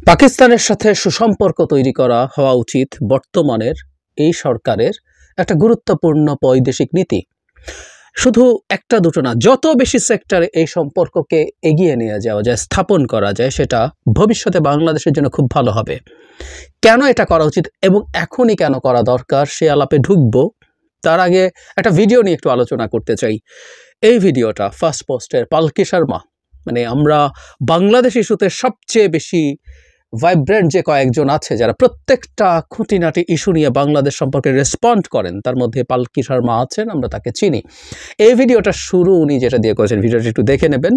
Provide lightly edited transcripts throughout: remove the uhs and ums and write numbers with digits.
পাকিস্তানের সাথে সুসম্পর্ক তৈরি করা হওয়া উচিত বর্তমানের এই সরকারের একটা গুরুত্বপূর্ণ বৈদেশিক নীতি। শুধু একটা দুটো না, যত বেশি সেক্টরে এই সম্পর্ককে এগিয়ে নিয়ে যাওয়া যায়, স্থাপন করা যায়, সেটা ভবিষ্যতে বাংলাদেশের জন্য খুব ভালো হবে। কেন এটা করা উচিত এবং এখনই কেন করা দরকার সে আলাপে ঢুকবো, তার আগে একটা ভিডিও নিয়ে একটু আলোচনা করতে চাই। এই ভিডিওটা ফার্স্ট পোস্টের পালকি শর্মা, মানে আমরা বাংলাদেশ ইস্যুতে সবচেয়ে বেশি ভাইব্রেন্ট যে কয়েকজন আছে যারা প্রত্যেকটা খুঁটিনাটি ইস্যু নিয়ে বাংলাদেশ সম্পর্কে রেসপন্ড করেন, তার মধ্যে পালকি শর্মা আছেন, আমরা তাকে চিনি। এই ভিডিওটা শুরু উনি যেটা দিয়ে করেছেন, ভিডিওটা একটু দেখে নেবেন।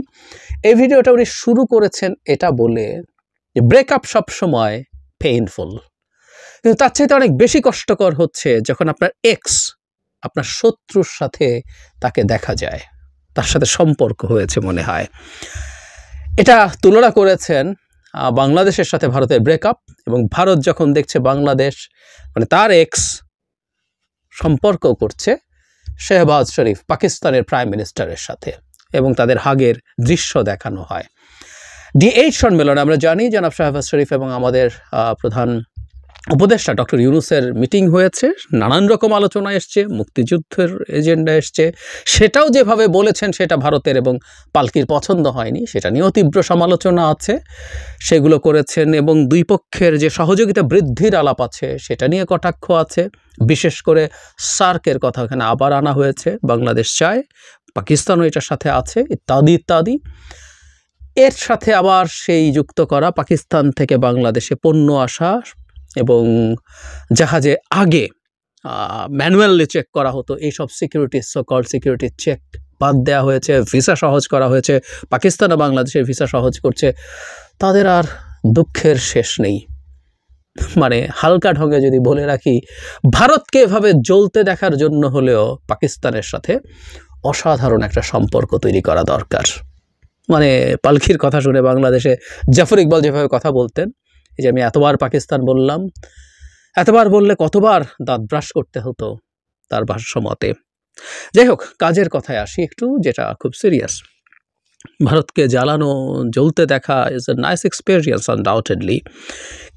এই ভিডিওটা উনি শুরু করেছেন এটা বলে যে ব্রেকআপ সবসময় পেইনফুল, কিন্তু তার চাইতে অনেক বেশি কষ্টকর হচ্ছে যখন আপনার এক্স, আপনার শত্রুর সাথে তাকে দেখা যায়, তার সাথে সম্পর্ক হয়েছে মনে হয়। এটা তুলনা করেছেন বাংলাদেশের সাথে ভারতের ব্রেকআপ, এবং ভারত যখন দেখছে বাংলাদেশ মানে তার এক্স সম্পর্ক করছে শেহবাজ শরীফ পাকিস্তানের প্রাইম মিনিস্টারের সাথে, এবং তাদের হাগের দৃশ্য দেখানো হয়। D8 সম্মেলনে আমরা জানি জনাব শেহবাজ শরীফ এবং আমাদের প্রধান উপদেষ্টা ডক্টর ইউনূসের মিটিং হয়েছে, নানান রকম আলোচনা এসছে, মুক্তিযুদ্ধের এজেন্ডা এসছে। সেটাও যেভাবে বলেছেন সেটা ভারতের এবং পালকির পছন্দ হয়নি, সেটা নিয়েও তীব্র সমালোচনা আছে, সেগুলো করেছেন। এবং দুই পক্ষের যে সহযোগিতা বৃদ্ধির আলাপ আছে সেটা নিয়ে কটাক্ষ আছে, বিশেষ করে সার্কের কথা এখানে আবার আনা হয়েছে, বাংলাদেশ চায়, পাকিস্তানও এটার সাথে আছে, ইত্যাদি ইত্যাদি। এর সাথে আবার সেই যুক্ত করা পাকিস্তান থেকে বাংলাদেশে পণ্য আসা, এবং জাহাজে আগে ম্যানুয়ালি চেক করা হতো, এইসব সিকিউরিটি, সো-কল সিকিউরিটি চেক বাদ দেওয়া হয়েছে, ভিসা সহজ করা হয়েছে, পাকিস্তান ও বাংলাদেশের ভিসা সহজ করছে। তাদের আর দুঃখের শেষ নেই। মানে হালকা ঢঙে যদি বলে রাখি, ভারতকে এভাবে জ্বলতে দেখার জন্য হলেও পাকিস্তানের সাথে অসাধারণ একটা সম্পর্ক তৈরি করা দরকার। মানে পালকির কথা শুনে বাংলাদেশে জাফর ইকবাল যেভাবে কথা বলতেন, এই যে আমি এতবার পাকিস্তান বললাম, এতবার বললে কতবার দাঁত ব্রাশ করতে হতো তার ভাষ্যমতে। যাই হোক, কাজের কথায় আসি একটু, যেটা খুব সিরিয়াস। ভারতকে জ্বালানো, জ্বলতে দেখা is a nice experience undoubtedly,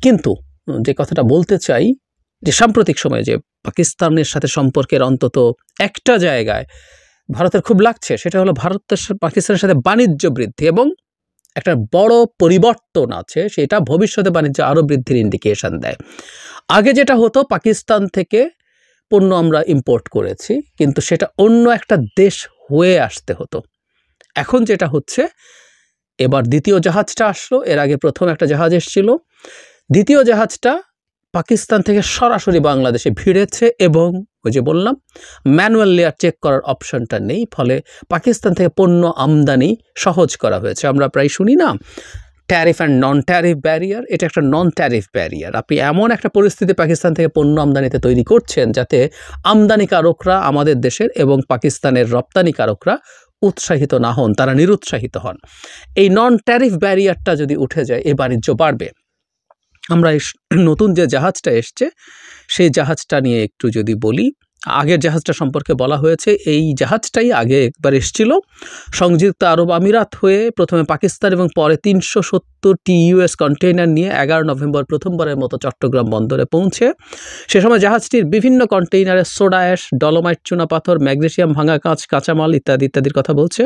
কিন্তু যে কথাটা বলতে চাই যে সাম্প্রতিক সময়ে যে পাকিস্তানের সাথে সম্পর্কের অন্তত একটা জায়গায় ভারতের খুব লাগছে, সেটা হলো ভারতের পাকিস্তানের সাথে বাণিজ্য বৃদ্ধি, এবং একটা বড় পরিবর্তন আছে, সেটা ভবিষ্যতে বাণিজ্য আরও বৃদ্ধির ইন্ডিকেশন দেয়। আগে যেটা হতো, পাকিস্তান থেকে পণ্য আমরা ইম্পোর্ট করেছি, কিন্তু সেটা অন্য একটা দেশ হয়ে আসতে হতো। এখন যেটা হচ্ছে, এবার দ্বিতীয় জাহাজটা আসলো, এর আগে প্রথম একটা জাহাজ এসেছিল, দ্বিতীয় জাহাজটা পাকিস্তান থেকে সরাসরি বাংলাদেশে ভিড়েছে, এবং ওই যে বললাম ম্যানুয়ালি আর চেক করার অপশনটা নেই, ফলে পাকিস্তান থেকে পণ্য আমদানি সহজ করা হয়েছে। আমরা প্রায় শুনি না tariff and non tariff barrier, এটা একটা নন ট্যারিফ ব্যারিয়ার। আপনি এমন একটা পরিস্থিতি পাকিস্তান থেকে পণ্য আমদানিতে তৈরি করছেন যাতে আমদানিকারকরা আমাদের দেশের এবং পাকিস্তানের রপ্তানিকারকরা উৎসাহিত না হন, তারা নিরুৎসাহিত হন। এই নন ট্যারিফ ব্যারিয়ারটা যদি উঠে যায়, এ বাণিজ্য বাড়বে। আমরা এই নতুন যে জাহাজটা এসছে সেই জাহাজটা নিয়ে একটু যদি বলি, আগের জাহাজটা সম্পর্কে বলা হয়েছে, এই জাহাজটাই আগে একবার এসেছিল সংযুক্ত আরব আমিরাত হয়ে, প্রথমে পাকিস্তান এবং পরে 370টি US কন্টেইনার নিয়ে 11 নভেম্বর প্রথমবারের মতো চট্টগ্রাম বন্দরে পৌঁছে। সে সময় জাহাজটির বিভিন্ন কন্টেইনারে সোডা অ্যাশ, ডলোমাইট, চুনাপাথর, ম্যাগনেসিয়াম, ভাঙা কাঁচ, কাঁচামাল ইত্যাদি ইত্যাদির কথা বলছে।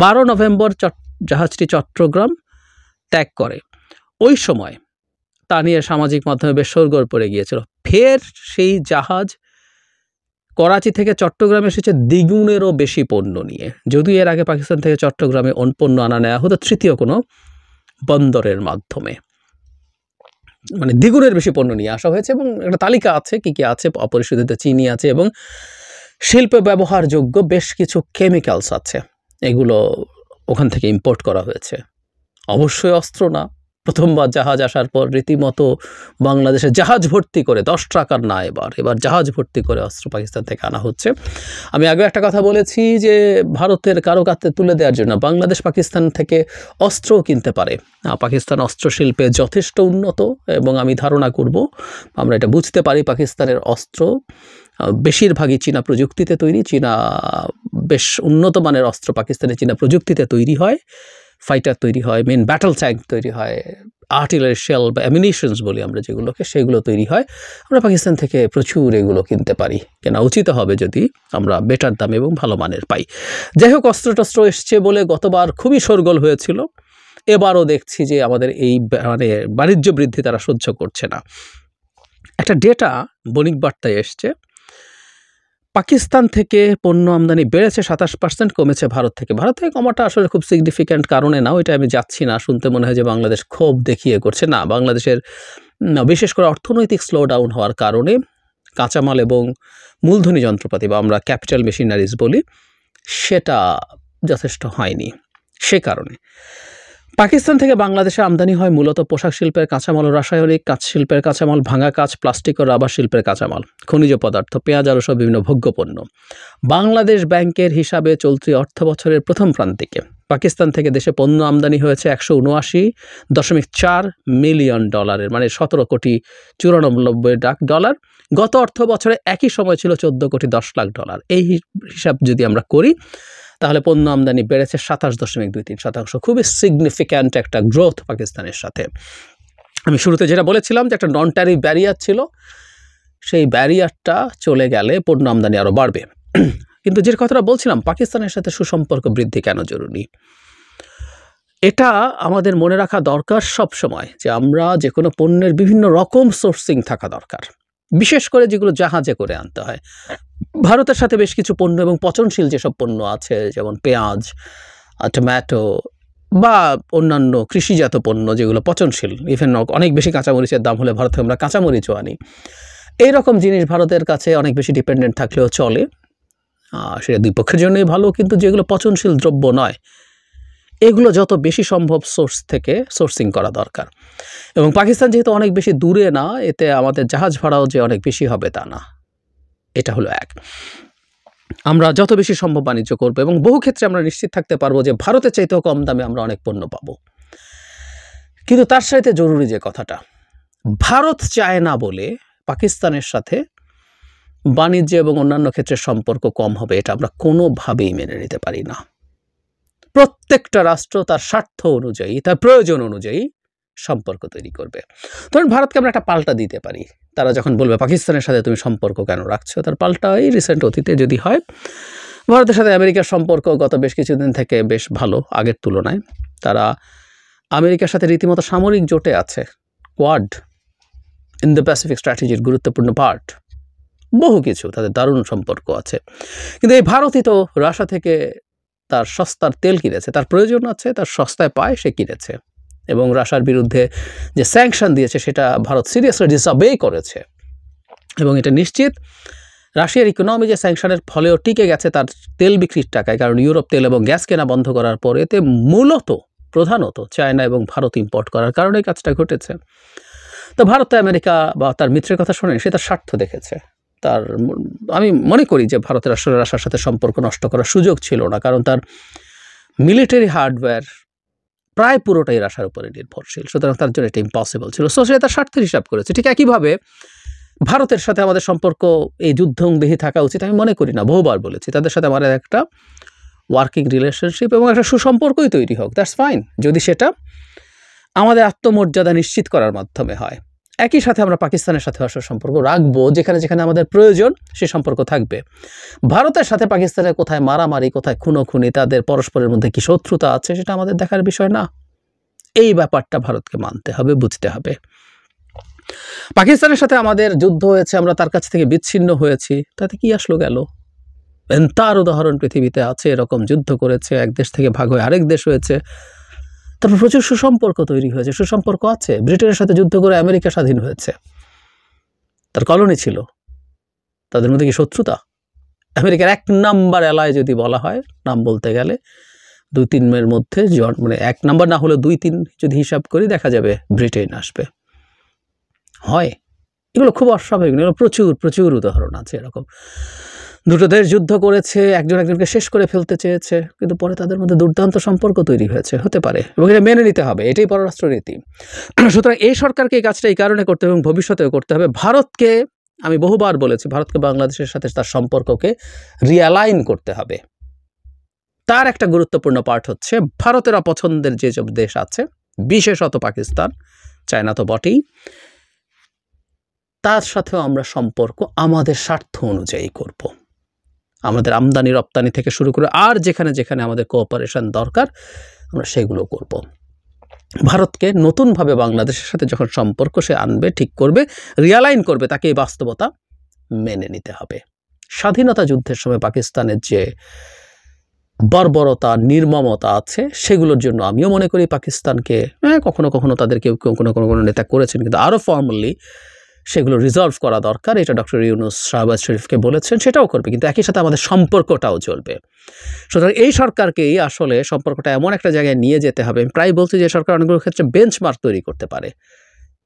12 নভেম্বর জাহাজটি চট্টগ্রাম ত্যাগ করে। ওই সময় তা নিয়ে সামাজিক মাধ্যমে বেশ শোরগোল পড়ে গিয়েছিল। ফের সেই জাহাজ করাচি থেকে চট্টগ্রামে এসেছে দ্বিগুণেরও বেশি পণ্য নিয়ে, যদিও এর আগে পাকিস্তান থেকে চট্টগ্রামে পণ্য আনা নেওয়া হতো তৃতীয় কোনো বন্দরের মাধ্যমে। মানে দ্বিগুণের বেশি পণ্য নিয়ে আসা হয়েছে, এবং একটা তালিকা আছে কী কী আছে, অপরিশোধিত চিনি আছে, এবং শিল্পে ব্যবহারযোগ্য বেশ কিছু কেমিক্যালস আছে, এগুলো ওখান থেকে ইম্পোর্ট করা হয়েছে। অবশ্যই অস্ত্র না। প্রথমবার জাহাজ আসার পর রীতিমতো বাংলাদেশে জাহাজ ভর্তি করে, 10 টাকার না, এবার জাহাজ ভর্তি করে অস্ত্র পাকিস্তান থেকে আনা হচ্ছে। আমি আগে একটা কথা বলেছি যে ভারতের কারোকাতে তুলে দেওয়ার জন্য বাংলাদেশ পাকিস্তান থেকে অস্ত্রও কিনতে পারে। পাকিস্তান অস্ত্র শিল্পে যথেষ্ট উন্নত, এবং আমি ধারণা করব, আমরা এটা বুঝতে পারি, পাকিস্তানের অস্ত্র বেশিরভাগই চীনা প্রযুক্তিতে তৈরি। চীনা বেশ উন্নত মানের অস্ত্র পাকিস্তানের চীনা প্রযুক্তিতে তৈরি হয়, ফাইটার তৈরি হয়, মেন ব্যাটল ট্যাঙ্ক তৈরি হয়, আর্টিলারি শেল বা অ্যামিনিশনস বলি আমরা যেগুলোকে, সেগুলো তৈরি হয়। আমরা পাকিস্তান থেকে প্রচুর এগুলো কিনতে পারি, কেনা উচিত হবে যদি আমরা বেটার দামে এবং ভালো মানের পাই। যাই হোক, অস্ত্রটস্ত্র এসছে বলে গতবার খুবই শোরগোল হয়েছিল। এবারও দেখছি যে আমাদের এই মানে বাণিজ্য বৃদ্ধি তারা সহ্য করছে না। একটা ডেটা বণিক বার্তায় এসছে, পাকিস্তান থেকে পণ্য আমদানি বেড়েছে 27%, কমেছে ভারত থেকে। ভারত থেকে কমাটা আসলে খুব সিগনিফিক্যান্ট কারণে না, ওইটা আমি যাচ্ছি না। শুনতে মনে হয় যে বাংলাদেশ ক্ষোভ দেখিয়ে করছে, না, বাংলাদেশের বিশেষ করে অর্থনৈতিক স্লো ডাউন হওয়ার কারণে কাঁচামাল এবং মূলধনী যন্ত্রপাতি বা আমরা ক্যাপিটাল মেশিনারিজ বলি, সেটা যথেষ্ট হয়নি। সে কারণে পাকিস্তান থেকে বাংলাদেশে আমদানি হয় মূলত পোশাক শিল্পের কাঁচামাল ও রাসায়নিক কাঁচ শিল্পের কাঁচামাল, ভাঙা কাঁচ, প্লাস্টিক ও রাবার শিল্পের কাঁচামাল, খনিজ পদার্থ, পেঁয়াজ আরও সব বিভিন্ন ভোগ্যপণ্য। বাংলাদেশ ব্যাংকের হিসাবে চলতি অর্থ বছরের প্রথম প্রান্তিকে পাকিস্তান থেকে দেশে পণ্য আমদানি হয়েছে $179.4 মিলিয়ন, মানে 17,94,00,000 ডলার। গত অর্থ বছরে একই সময় ছিল $14,10,00,000। এই হিসাব যদি আমরা করি তাহলে পণ্য আমদানি বেড়েছে 27.23%। খুবই সিগনিফিক্যান্ট একটা গ্রোথ পাকিস্তানের সাথে। আমি শুরুতে যেটা বলেছিলাম যে একটা নন ট্যারিফ ব্যারিয়ার ছিল, সেই ব্যারিয়ারটা চলে গেলে পণ্য আমদানি আরও বাড়বে। কিন্তু যে কথাটা বলছিলাম, পাকিস্তানের সাথে সুসম্পর্ক বৃদ্ধি কেন জরুরি, এটা আমাদের মনে রাখা দরকার সব সময়, যে আমরা যে কোনো পণ্যের বিভিন্ন রকম সোর্সিং থাকা দরকার, বিশেষ করে যেগুলো জাহাজে করে আনতে হয়। ভারতের সাথে বেশ কিছু পণ্য এবং পচনশীল যেসব পণ্য আছে, যেমন পেঁয়াজ, টমেটো বা অন্যান্য কৃষিজাত পণ্য যেগুলো পচনশীল, ইভেন অনেক বেশি কাঁচামরিচের দাম হলে ভারতে আমরা কাঁচামরিচও আনি। এইরকম জিনিস ভারতের কাছে অনেক বেশি ডিপেন্ডেন্ট থাকলেও চলে, সেটা দুই পক্ষের জন্যই ভালো। কিন্তু যেগুলো পচনশীল দ্রব্য নয়, এগুলো যত বেশি সম্ভব সোর্স থেকে সোর্সিং করা দরকার। এবং পাকিস্তান যেহেতু অনেক বেশি দূরে না, এতে আমাদের জাহাজ ভাড়াও যে অনেক বেশি হবে তা না। এটা হলো এক। আমরা যত বেশি সম্ভব বাণিজ্য করবো এবং বহু ক্ষেত্রে আমরা নিশ্চিত থাকতে পারবো যে ভারতের চাইতেও কম দামে আমরা অনেক পণ্য পাবো। কিন্তু তার সাথে জরুরি যে কথাটা, ভারত চায় না বলে পাকিস্তানের সাথে বাণিজ্য এবং অন্যান্য ক্ষেত্রে সম্পর্ক কম হবে, এটা আমরা কোনোভাবেই মেনে নিতে পারি না। প্রত্যেকটা রাষ্ট্র তার স্বার্থ অনুযায়ী, তার প্রয়োজন অনুযায়ী সম্পর্ক তৈরি করবে। ধরুন ভারতকে আমরা একটা পাল্টা দিতে পারি, তারা যখন বলবে পাকিস্তানের সাথে তুমি সম্পর্ক কেন রাখছো, তার পাল্টা এই রিসেন্ট অতীতে যদি হয়, ভারতের সাথে আমেরিকার সম্পর্ক গত বেশ কিছুদিন থেকে বেশ ভালো আগের তুলনায়। তারা আমেরিকার সাথে রীতিমতো সামরিক জোটে আছে, কোয়াড, ইন দ্য প্যাসিফিক স্ট্র্যাটেজির গুরুত্বপূর্ণ পার্ট, বহু কিছু তাদের দারুণ সম্পর্ক আছে। কিন্তু এই ভারতই তো রাশিয়া থেকে তার সস্তার তেল কিনেছে, তার প্রয়োজন আছে, তার সস্তায় পায়, সে কিনেছে। এবং রাশিয়ার বিরুদ্ধে যে স্যাংশন দিয়েছে সেটা ভারত সিরিয়াসলি ডিসঅবে করেছে। এবং এটা নিশ্চিত রাশিয়ার ইকোনমি যে স্যাংশনের ফলেও টিকে গেছে তার তেল বিক্রির টাকায়, কারণ ইউরোপ তেল এবং গ্যাস কেনা বন্ধ করার পর এতে মূলত প্রধানত চায়না এবং ভারত ইম্পোর্ট করার কারণে কাজটা ঘটেছে। তো ভারত তো আমেরিকা বা তার মিত্রের কথা শোনে, সে তার স্বার্থ দেখেছে। তার আমি মনে করি যে ভারতের আসলে রাশিয়ার সাথে সম্পর্ক নষ্ট করার সুযোগ ছিল না, কারণ তার মিলিটারি হার্ডওয়্যার প্রায় পুরোটাই রাশিয়ার উপরে নির্ভরশীল, সুতরাং তার জন্য এটা ইম্পসিবল ছিল। সো সে তার স্বার্থের হিসাব করেছে। ঠিক একইভাবে ভারতের সাথে আমাদের সম্পর্ক এই যুদ্ধংদেহী থাকা উচিত আমি মনে করি না, বহুবার বলেছি। তাদের সাথে আমাদের একটা ওয়ার্কিং রিলেশনশিপ এবং একটা সুসম্পর্কই তৈরি হোক, দ্যাটস ফাইন, যদি সেটা আমাদের আত্মমর্যাদা নিশ্চিত করার মাধ্যমে হয়। একই সাথে আমরা পাকিস্তানের সাথে আসলে সম্পর্ক রাখবো, যেখানে যেখানে আমাদের প্রয়োজন সে সম্পর্ক থাকবে। ভারতের সাথে পাকিস্তানের কোথায় মারামারি, কোথায় খুনোখুনি, তাদের পরস্পরের মধ্যে কি শত্রুতা আছে, সেটা আমাদের দেখার বিষয় না। এই ব্যাপারটা ভারতকে মানতে হবে, বুঝতে হবে। পাকিস্তানের সাথে আমাদের যুদ্ধ হয়েছে, আমরা তার কাছ থেকে বিচ্ছিন্ন হয়েছি, তাতে কি আসলো গেল? তার উদাহরণ পৃথিবীতে আছে, এরকম যুদ্ধ করেছে, এক দেশ থেকে ভাগ হয়ে আরেক দেশ হয়েছে, তারপর প্রচুর সুসম্পর্ক তৈরি হয়েছে, সুসম্পর্ক আছে। ব্রিটেনের সাথে যুদ্ধ করে আমেরিকা স্বাধীন হয়েছে, তার কলোনি ছিল, তাদের মধ্যে কি শত্রুতা? আমেরিকার 1 নাম্বার এলায় যদি বলা হয়, নাম বলতে গেলে 2-3 মধ্যে, মানে 1 নাম্বার না হলে 2-3 যদি হিসাব করি দেখা যাবে ব্রিটেন আসবে। হয় এগুলো খুব অস্বাভাবিক, এগুলো প্রচুর প্রচুর উদাহরণ আছে এরকম। দুটো দেশ যুদ্ধ করেছে, একজন একজনকে শেষ করে ফেলতে চেয়েছে, কিন্তু পরে তাদের মধ্যে দুর্দান্ত সম্পর্ক তৈরি হয়েছে, হতে পারে, এবং এটা মেনে নিতে হবে, এটাই পররাষ্ট্রনীতি। সুতরাং এই সরকারকে এই কাজটা এই কারণে করতে হবে এবং ভবিষ্যতেও করতে হবে। ভারতকে, আমি বহুবার বলেছি, ভারতকে বাংলাদেশের সাথে তার সম্পর্ককে রিঅ্যালাইন করতে হবে। তার একটা গুরুত্বপূর্ণ পার্ট হচ্ছে ভারতের অপছন্দের যেসব দেশ আছে, বিশেষত পাকিস্তান, চায়না তো বটেই, তার সাথেও আমরা সম্পর্ক আমাদের স্বার্থ অনুযায়ী করব। আমাদের আমদানি রপ্তানি থেকে শুরু করে আর যেখানে যেখানে আমাদের কোঅপারেশন দরকার আমরা সেগুলো করব। ভারতকে নতুনভাবে বাংলাদেশের সাথে যখন সম্পর্ক সে আনবে, ঠিক করবে, রিয়ালাইন করবে, তাকে এই বাস্তবতা মেনে নিতে হবে। স্বাধীনতা যুদ্ধের সময় পাকিস্তানের যে বর্বরতা, নির্মমতা আছে, সেগুলোর জন্য আমিও মনে করি পাকিস্তানকে কখনো কখনো তাদের কেউ কোনো নেতা করেছেন, কিন্তু আরও ফর্মালি সেগুলো রিজলভ করা দরকার। এটা ডক্টর ইউনূস শাহবাজ শরীফকে বলেছেন, সেটাও করবে, কিন্তু একই সাথে আমাদের সম্পর্কটাও চলবে। সুতরাং এই সরকারকেই আসলে সম্পর্কটা এমন একটা জায়গায় নিয়ে যেতে হবে। আমি প্রায় বলছি যে সরকার অনেকগুলো ক্ষেত্রে বেঞ্চমার্ক তৈরি করতে পারে,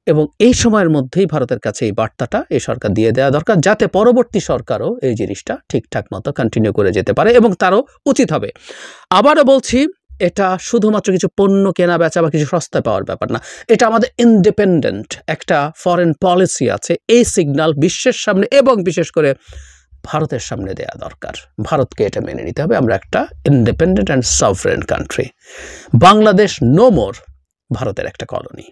এবং এই সময়ের মধ্যেই ভারতের কাছে এই বার্তাটা এই সরকার দিয়ে দেওয়া দরকার, যাতে পরবর্তী সরকারও এই জিনিসটা ঠিকঠাক মতো কন্টিনিউ করে যেতে পারে, এবং তারও উচিত হবে। আবারও বলছি, এটা শুধুমাত্র কিছু পণ্য কেনা বেচা বা কিছু সস্তায় পাওয়ার ব্যাপার না, এটা আমাদের ইন্ডিপেন্ডেন্ট একটা ফরেন পলিসি আছে। এই সিগন্যাল বিশ্বের সামনে এবং বিশেষ করে ভারতের সামনে দেওয়া দরকার। ভারতকে এটা মেনে নিতে হবে, আমরা একটা independent and sovereign country. Bangladesh no more ভারতের একটা কলোনি।